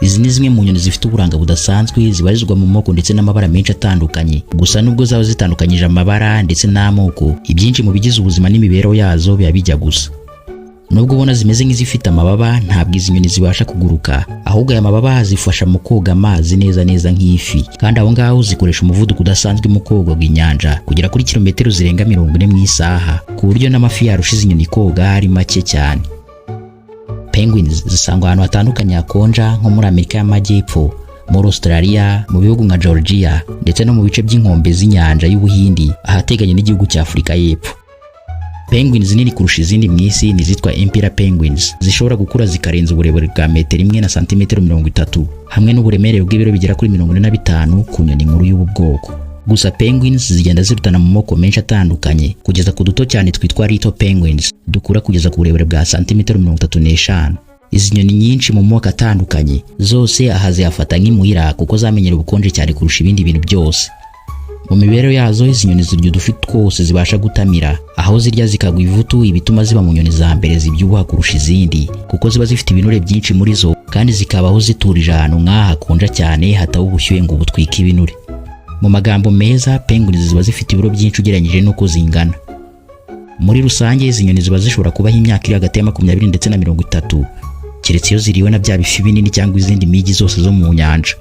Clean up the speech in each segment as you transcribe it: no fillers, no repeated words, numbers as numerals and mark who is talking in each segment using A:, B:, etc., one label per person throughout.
A: Izi ni zimwe mu nyoni zifite uburanga budasanzwe zibarizwa mu moko ndetse n'amabara menshi atandukanye. Gusa nubwo zaba zitandukanyije amabara ndetse n'amoko, ibyinshi mu bigize ubuzima n'imibereho yazo biba bijya gusa. Nubwo ubona zimeze nk'izifite amababa, ntabwo izi nyoni zibasha kuguruka, ahubwo aya mababa zifasha mu koga amazi neza nk'ifi, kandi aho ngaho zikoresha umuvuduko udasanzwe mu koga inyanja kugera kuri kilometero zirenga 40 mu isaha, ku buryo n'amafi yarusha izi nyoni koga ari make cyane. Penguins zisangwa ahantu hatandukanye hakonja nko muri Amerika y'Amajyepfo, muri Australia, mu bihugu nka Georgia ndetse no mu bice by'inkombe z'inyanja y'Ubuhindi ahateganye n'igihugu cya Afurika y'Epfo. Penguins nini kurusha izindi mu isi ni zitwa Emperor Penguins, zishobora gukura zikarenza uburebure bwa metero 1 na santimetero 30 hamwe n'uburemere bw'ibiro bigera kuri 45 ku nyoni nkuru y'ubu bwoko. Gusa penguins zigenda zirutana mu moko menshi atandukanye kugeza ku duto cyane twitwa Little Penguins dukura kugeza ku burebure bwa santimetero 35. Izi nyoni nyinshi mu moko atandukanye zose ahaze yafata nk'imuhira kuko zamenyera ubukonje cyane kurusha ibindi bintu byose. Mu mibereho yazo izi nyoni zirya udufi twose zibasha gutamira, aho zirya zikagwa ivutu, ibituma ziba mu nyoni za mbere zibyibuha kurusha izindi kuko ziba zifite ibinure byinshi muri zo, kandi zikabaho ziturije ahantu nk'aha hakonja cyane hataba ubushyuhe ngo butwike ibinure. Mu magambo meza, penguins ziba zifite ibiro byinshi ugereranyije n'uko zingana. Muri rusange izi nyoni ziba zishobora kubaho imyaka iri hagati ya 20 ndetse na 30, keretse iyo ziriwe na bya bifi binini cyangwa izindi migi zose zo mu nyanja.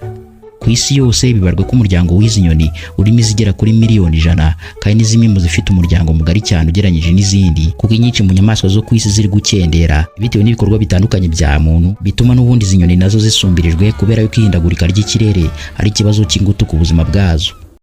A: Ku isi yose bibarwa ko umuryango w'izi nyoni urimo izigera kuri miliyoni 100, kandi zimwe mu zifite umuryango mugari cyane ugereranyije n'izindi, kuko inyinshi mu nyamaswa zo ku isi ziri gukendera bitewe n'ibikorwa bitandukanye bya muntu, bituma n'ubundi izi nyoni nazo zisumbirijwe kubera yuko ihindagurika ry'ikirere ari ikibazo cy'ingutu ku buzima bwazo.